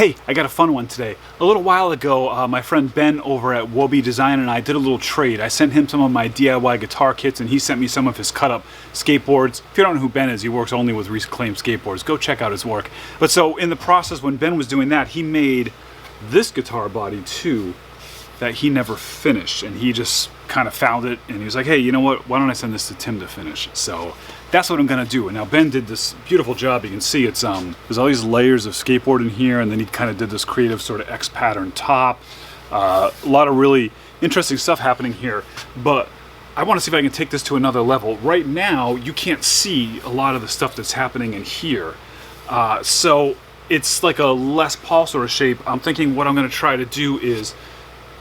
Hey, I got a fun one today. A little while ago, my friend Ben over at Wobie Design and I did a little trade. I sent him some of my DIY guitar kits and he sent me some of his cut-up skateboards. If you don't know who Ben is, he works only with reclaimed skateboards. Go check out his work. But so in the process, when Ben was doing that, he made this guitar body too that he never finished, and he just kind of found it and he was like, hey, you know what, why don't I send this to Tim to finish? So that's what I'm gonna do. And now Ben did this beautiful job. You can see it's there's all these layers of skateboard in here, and then he kind of did this creative sort of X pattern top. A lot of really interesting stuff happening here, but I want to see if I can take this to another level. Right now you can't see a lot of the stuff that's happening in here, so it's like a Les Paul sort of shape. I'm thinking what I'm going to try to do is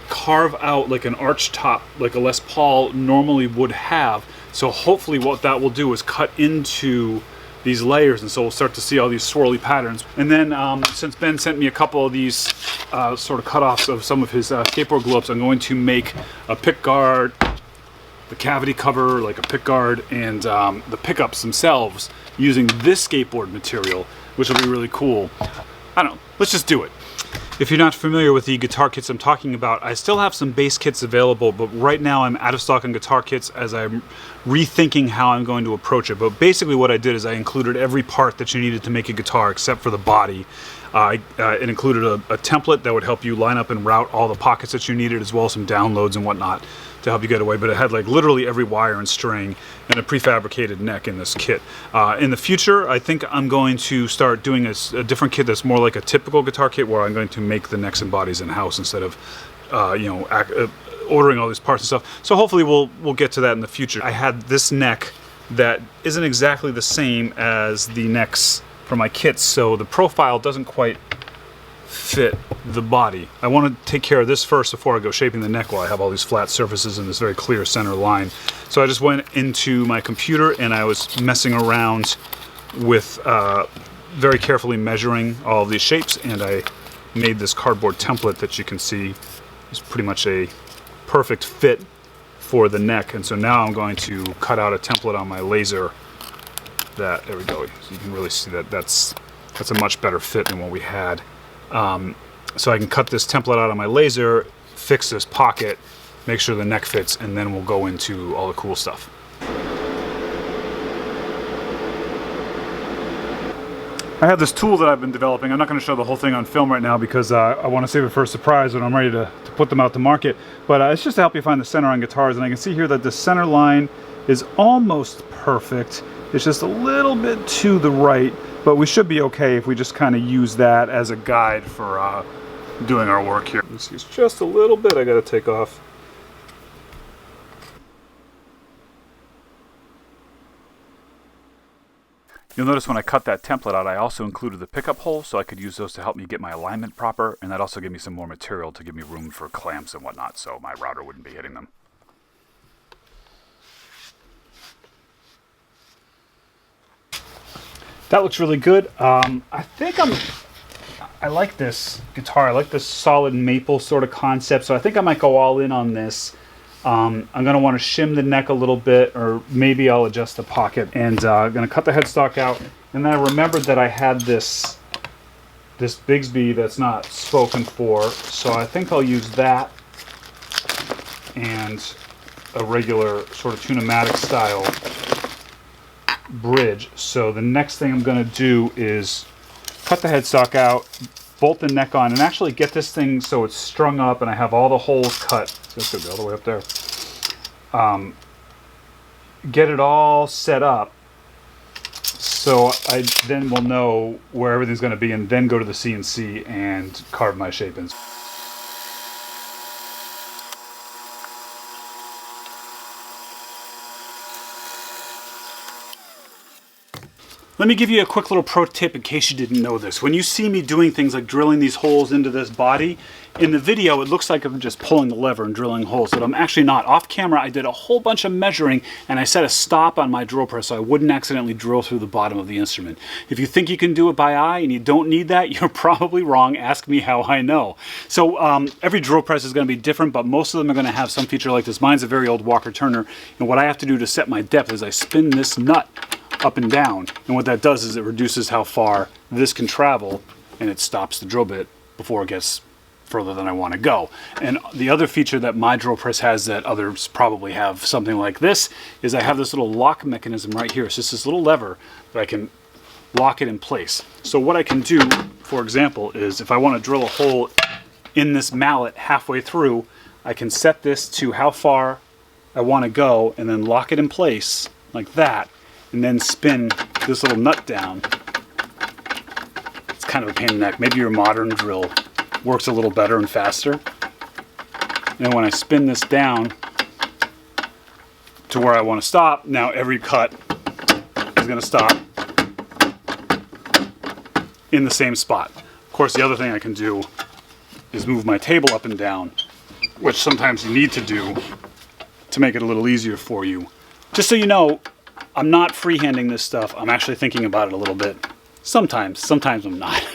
carve out like an arch top, like a Les Paul normally would have. So hopefully what that will do is cut into these layers, and so we'll start to see all these swirly patterns. And then since Ben sent me a couple of these sort of cutoffs of some of his skateboard glue-ups, I'm going to make a pick guard, the cavity cover, like a pick guard, and the pickups themselves using this skateboard material, which will be really cool. I don't know, let's just do it. If you're not familiar with the guitar kits I'm talking about, I still have some bass kits available, but right now I'm out of stock on guitar kits as I'm rethinking how I'm going to approach it. But basically what I did is I included every part that you needed to make a guitar except for the body. It included a template that would help you line up and route all the pockets that you needed, as well as some downloads and whatnot to help you get away. But it had like literally every wire and string and a prefabricated neck in this kit. In the future, I think I'm going to start doing a different kit that's more like a typical guitar kit, where I'm going to make the necks and bodies in-house instead of ordering all these parts and stuff. So hopefully we'll get to that in the future. I had this neck that isn't exactly the same as the necks for my kits, so the profile doesn't quite fit the body. I want to take care of this first before I go shaping the neck, while I have all these flat surfaces and this very clear center line. So I just went into my computer and I was messing around with very carefully measuring all of these shapes, and I made this cardboard template that you can see is pretty much a perfect fit for the neck. And so now I'm going to cut out a template on my laser that, there we go, so you can really see that that's a much better fit than what we had. So I can cut this template out on my laser, fix this pocket, make sure the neck fits, and then we'll go into all the cool stuff. I have this tool that I've been developing. I'm not going to show the whole thing on film right now because I want to save it for a surprise when I'm ready to put them out to market. But it's just to help you find the center on guitars, and I can see here that the center line is almost perfect. It's just a little bit to the right, but we should be okay if we just kind of use that as a guide for doing our work here. This is just a little bit I got to take off. You'll notice when I cut that template out, I also included the pickup holes, so I could use those to help me get my alignment proper, and that also gave me some more material to give me room for clamps and whatnot, so my router wouldn't be hitting them. That looks really good. I think I like this guitar. I like this solid maple sort of concept, so I think I might go all in on this. I'm going to want to shim the neck a little bit, or maybe I'll adjust the pocket. And I'm going to cut the headstock out. And then I remembered that I had this Bigsby that's not spoken for, so I think I'll use that and a regular sort of Tune-o-matic style bridge. So the next thing I'm going to do is cut the headstock out, bolt the neck on, and actually get this thing so it's strung up and I have all the holes cut. So this could be all the way up there. Get it all set up so I then will know where everything's going to be, and then go to the CNC and carve my shape in. Let me give you a quick little pro tip in case you didn't know this. When you see me doing things like drilling these holes into this body, in the video it looks like I'm just pulling the lever and drilling holes, but I'm actually not. Off camera I did a whole bunch of measuring and I set a stop on my drill press so I wouldn't accidentally drill through the bottom of the instrument. If you think you can do it by eye and you don't need that, you're probably wrong. Ask me how I know. So every drill press is going to be different, but most of them are going to have some feature like this. Mine's a very old Walker Turner, and what I have to do to set my depth is I spin this nut up and down, and what that does is it reduces how far this can travel and it stops the drill bit before it gets further than I want to go. And the other feature that my drill press has that others probably have something like this is I have this little lock mechanism right here. It's just this little lever that I can lock it in place. So what I can do, for example, is if I want to drill a hole in this mallet halfway through, I can set this to how far I want to go and then lock it in place like that, and then spin this little nut down. It's kind of a pain in the neck. Maybe your modern drill works a little better and faster. And when I spin this down to where I want to stop, now every cut is going to stop in the same spot. Of course, the other thing I can do is move my table up and down, which sometimes you need to do to make it a little easier for you. Just so you know, I'm not freehanding this stuff. I'm actually thinking about it a little bit. Sometimes I'm not.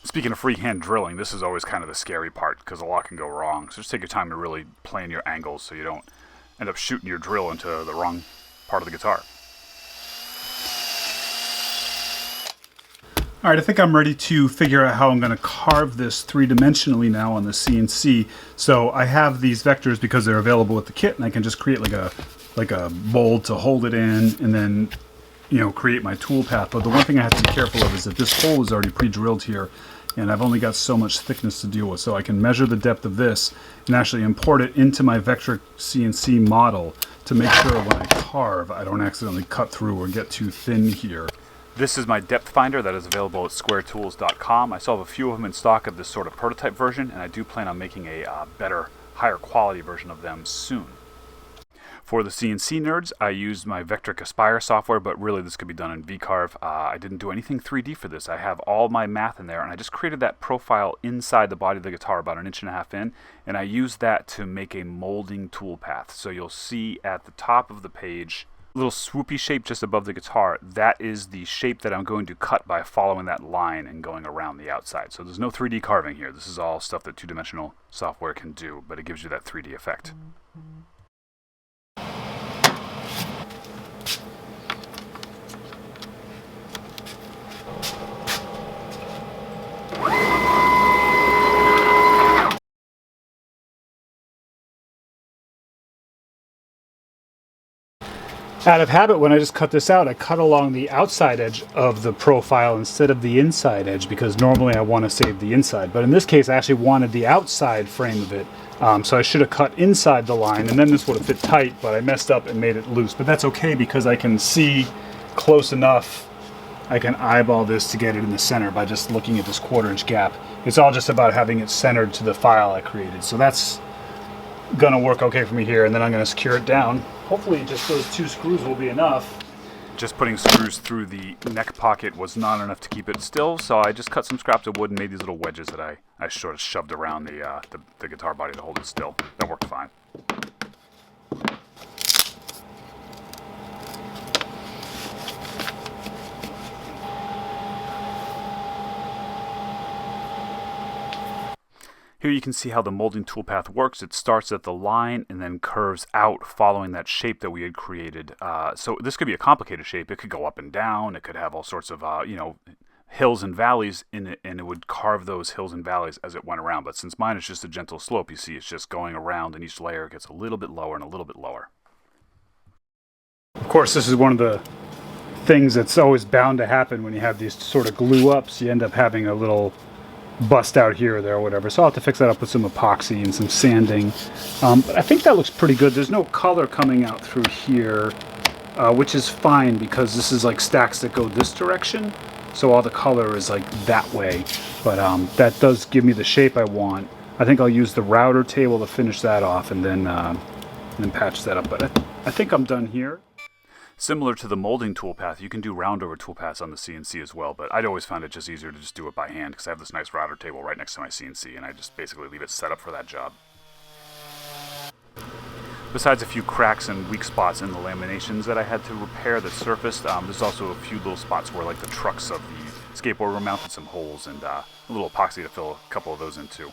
Speaking of freehand drilling, this is always kind of the scary part because a lot can go wrong. So just take your time to really plan your angles so you don't end up shooting your drill into the wrong part of the guitar. All right, I think I'm ready to figure out how I'm going to carve this three-dimensionally now on the CNC. So I have these vectors because they're available with the kit, and I can just create like a mold to hold it in, and then create my tool path. But the one thing I have to be careful of is that this hole is already pre-drilled here, and I've only got so much thickness to deal with. So I can measure the depth of this and actually import it into my vector CNC model to make sure when I carve, I don't accidentally cut through or get too thin here. This is my depth finder that is available at squaretools.com. I still have a few of them in stock of this sort of prototype version, and I do plan on making a better, higher quality version of them soon. For the CNC nerds, I used my Vectric Aspire software, but really this could be done in VCarve. I didn't do anything 3D for this. I have all my math in there, and I just created that profile inside the body of the guitar about 1.5 inches in, and I used that to make a molding toolpath. So you'll see at the top of the page, a little swoopy shape just above the guitar. That is the shape that I'm going to cut by following that line and going around the outside. So there's no 3D carving here. This is all stuff that two-dimensional software can do, but it gives you that 3D effect. Out of habit, when I just cut this out, I cut along the outside edge of the profile instead of the inside edge, because normally I want to save the inside. But in this case, I actually wanted the outside frame of it. So I should have cut inside the line, and then this would have fit tight, but I messed up and made it loose. But that's okay, because I can see close enough. I can eyeball this to get it in the center by just looking at this 1/4 inch gap. It's all just about having it centered to the file I created. So that's gonna work okay for me here, and then I'm gonna secure it down. Hopefully just those 2 screws will be enough. Just putting screws through the neck pocket was not enough to keep it still, so I just cut some scraps of wood and made these little wedges that I sort of shoved around the guitar body to hold it still. That worked fine. Here you can see how the molding toolpath works. It starts at the line and then curves out following that shape that we had created. So this could be a complicated shape. It could go up and down. It could have all sorts of, hills and valleys in it, and it would carve those hills and valleys as it went around. But since mine is just a gentle slope, you see it's just going around, and each layer gets a little bit lower and a little bit lower. Of course, this is one of the things that's always bound to happen when you have these sort of glue-ups. You end up having a little bust out here or there or whatever. So I'll have to fix that up with some epoxy and some sanding. But I think that looks pretty good. There's no color coming out through here, which is fine because this is like stacks that go this direction. So all the color is like that way. But that does give me the shape I want. I think I'll use the router table to finish that off and then patch that up. But I think I'm done here. Similar to the molding toolpath, you can do roundover toolpaths on the CNC as well, but I'd always found it just easier to just do it by hand because I have this nice router table right next to my CNC, and I just basically leave it set up for that job. Besides a few cracks and weak spots in the laminations that I had to repair that surfaced, there's also a few little spots where like the trucks of the skateboard were mounted, some holes, and a little epoxy to fill a couple of those in too.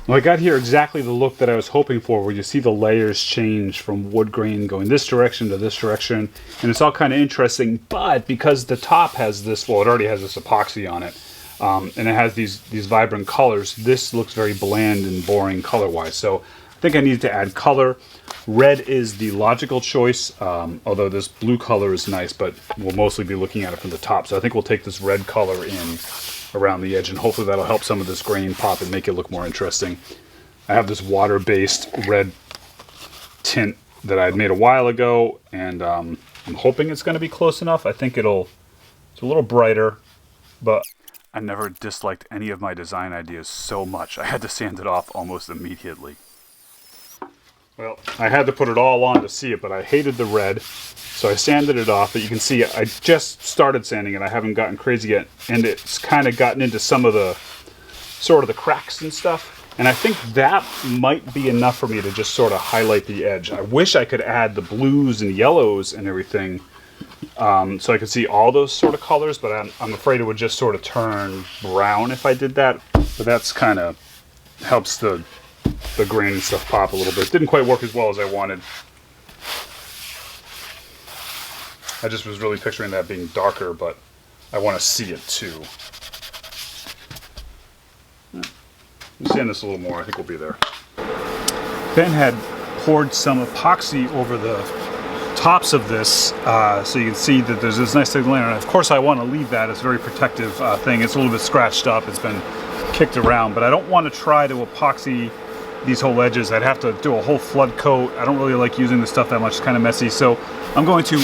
Well, I got here exactly the look that I was hoping for, where you see the layers change from wood grain going this direction to this direction, and it's all kind of interesting. But because the top has this, well, it already has this epoxy on it, and it has these vibrant colors, this looks very bland and boring color-wise. So I think I need to add color. Red is the logical choice, although this blue color is nice, but we'll mostly be looking at it from the top. So I think we'll take this red color in around the edge, and hopefully that'll help some of this grain pop and make it look more interesting. I have this water-based red tint that I had made a while ago, and I'm hoping it's going to be close enough. I think it's a little brighter, but I never disliked any of my design ideas so much. I had to sand it off almost immediately. Well, I had to put it all on to see it, but I hated the red, so I sanded it off. But you can see I just started sanding it. I haven't gotten crazy yet, and it's kind of gotten into some of the sort of the cracks and stuff. And I think that might be enough for me to just sort of highlight the edge. I wish I could add the blues and yellows and everything, so I could see all those sort of colors, but I'm afraid it would just sort of turn brown if I did that. But that's kind of helps the grain and stuff pop a little bit. It didn't quite work as well as I wanted. I just was really picturing that being darker, but I want to see it too. Sand this a little more, I think we'll be there. Ben had poured some epoxy over the tops of this, so you can see that there's this nice thick layer. And of course I want to leave that. It's a very protective thing. It's a little bit scratched up, it's been kicked around, but I don't want to try to epoxy these whole edges. I'd have to do a whole flood coat. I don't really like using this stuff that much, it's kind of messy. So I'm going to,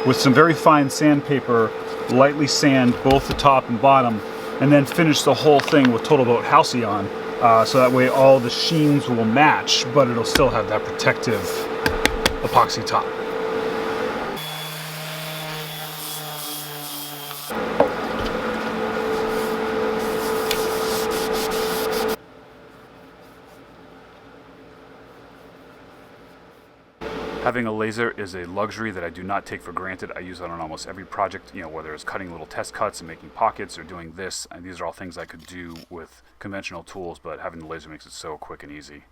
with some very fine sandpaper, lightly sand both the top and bottom, and then finish the whole thing with Total Boat Halcyon, so that way all the sheens will match, but it'll still have that protective epoxy top. Having a laser is a luxury that I do not take for granted. I use it on almost every project, whether it's cutting little test cuts and making pockets or doing this. And these are all things I could do with conventional tools, but having the laser makes it so quick and easy.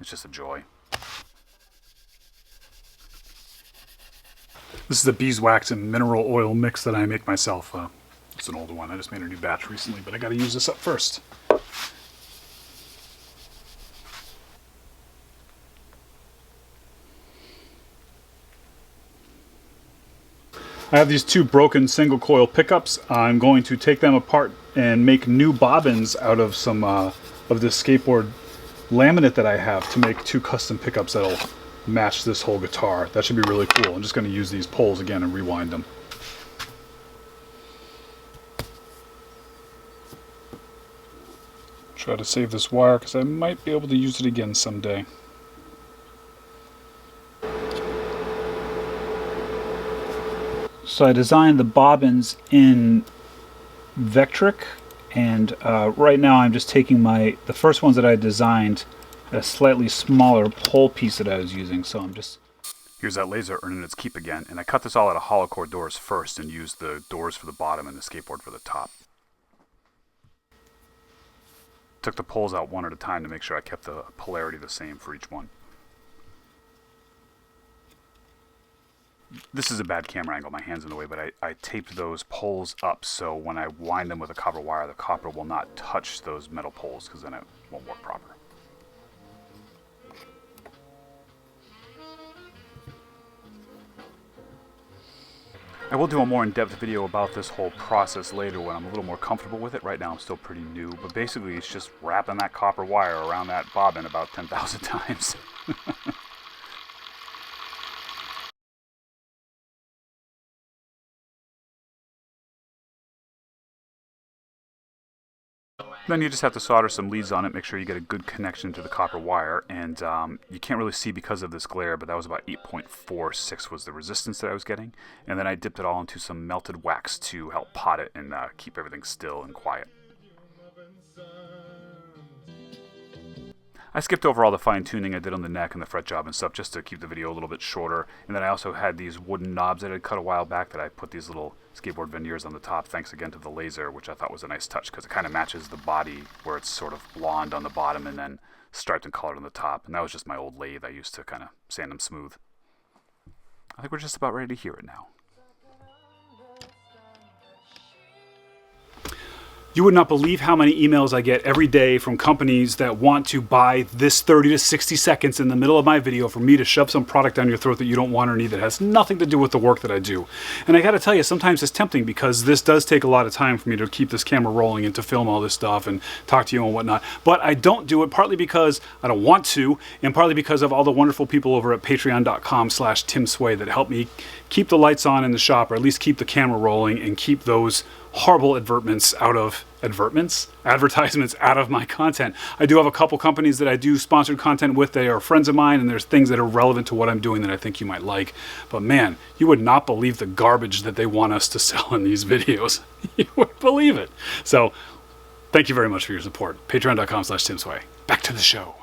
It's just a joy. This is the Beeswax and Mineral Oil mix that I make myself. It's an older one. I just made a new batch recently, but I got to use this up first. I have these two broken single coil pickups. I'm going to take them apart and make new bobbins out of some of this skateboard laminate that I have to make two custom pickups that'll match this whole guitar. That should be really cool. I'm just going to use these poles again and rewind them. Try to save this wire because I might be able to use it again someday. So I designed the bobbins in Vectric, and right now I'm just taking the first ones that I designed, a slightly smaller pole piece that I was using, so I'm just... Here's that laser earning its keep again, and I cut this all out of hollow core doors first and used the doors for the bottom and the skateboard for the top. Took the poles out one at a time to make sure I kept the polarity the same for each one. This is a bad camera angle, my hand's in the way, but I taped those poles up so when I wind them with a copper wire, the copper will not touch those metal poles because then it won't work proper. I will do a more in-depth video about this whole process later when I'm a little more comfortable with it. Right now I'm still pretty new, but basically it's just wrapping that copper wire around that bobbin about 10,000 times. Then you just have to solder some leads on it, make sure you get a good connection to the copper wire, and you can't really see because of this glare, but that was about 8.46 was the resistance that I was getting, and then I dipped it all into some melted wax to help pot it and keep everything still and quiet. I skipped over all the fine tuning I did on the neck and the fret job and stuff just to keep the video a little bit shorter. And then I also had these wooden knobs that I cut a while back that I put these little skateboard veneers on the top, thanks again to the laser, which I thought was a nice touch because it kind of matches the body where it's sort of blonde on the bottom and then striped and colored on the top. And that was just my old lathe I used to kind of sand them smooth. I think we're just about ready to hear it now. You would not believe how many emails I get every day from companies that want to buy this 30 to 60 seconds in the middle of my video for me to shove some product down your throat that you don't want or need that has nothing to do with the work that I do. And I gotta tell you, sometimes it's tempting because this does take a lot of time for me to keep this camera rolling and to film all this stuff and talk to you and whatnot. But I don't do it partly because I don't want to, and partly because of all the wonderful people over at patreon.com/TimSway that help me keep the lights on in the shop, or at least keep the camera rolling and keep those horrible advertisements out of my content. I do have a couple companies that I do sponsored content with. They are friends of mine, and there's things that are relevant to what I'm doing that I think you might like. But man, you would not believe the garbage that they want us to sell in these videos. You would believe it. So thank you very much for your support. Patreon.com/TimSway. Back to the show.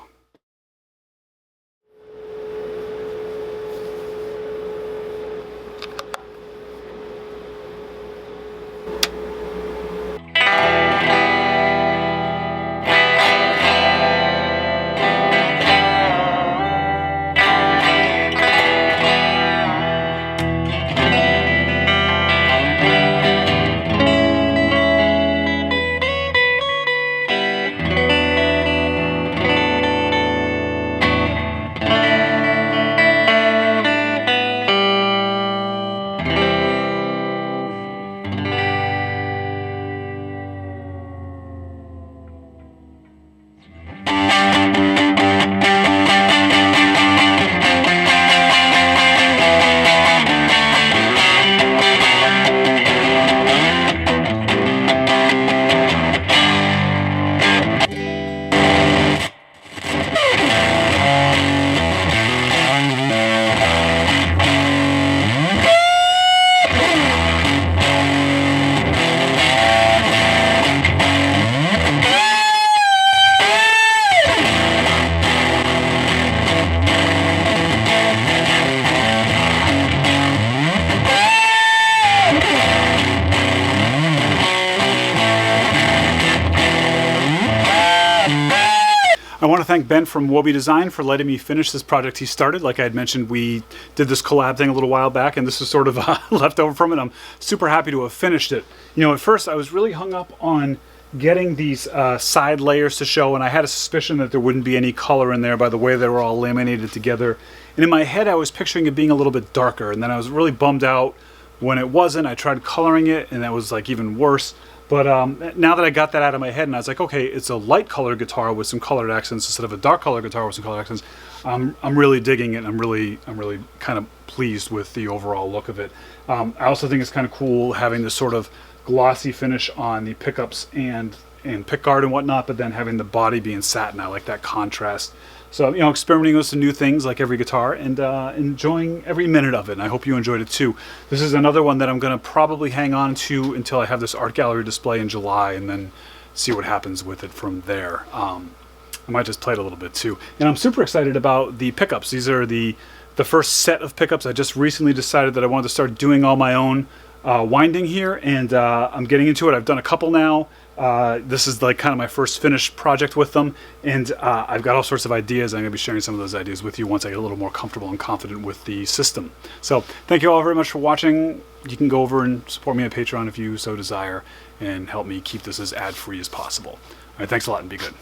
I want to thank Ben from Wobie Design for letting me finish this project he started. Like I had mentioned, we did this collab thing a little while back, and this is sort of left over from it. I'm super happy to have finished it. You know, at first I was really hung up on getting these side layers to show, and I had a suspicion that there wouldn't be any color in there by the way they were all laminated together. And in my head I was picturing it being a little bit darker, and then I was really bummed out when it wasn't. I tried coloring it, and that was like even worse. But now that I got that out of my head, and I was like, okay, it's a light colored guitar with some colored accents instead of a dark colored guitar with some colored accents. I'm really digging it. I'm really kind of pleased with the overall look of it. I also think it's kind of cool having this sort of glossy finish on the pickups and pickguard and whatnot, but then having the body being satin. I like that contrast. So, you know, experimenting with some new things like every guitar, and enjoying every minute of it. And I hope you enjoyed it too. This is another one that I'm going to probably hang on to until I have this art gallery display in July, and then see what happens with it from there. I might just play it a little bit too. And I'm super excited about the pickups. These are the first set of pickups. I just recently decided that I wanted to start doing all my own winding here, and I'm getting into it. I've done a couple now. This is like kind of my first finished project with them, and I've got all sorts of ideas. I'm going to be sharing some of those ideas with you once I get a little more comfortable and confident with the system. So thank you all very much for watching. You can go over and support me on Patreon if you so desire, and help me keep this as ad-free as possible. All right, thanks a lot, and be good.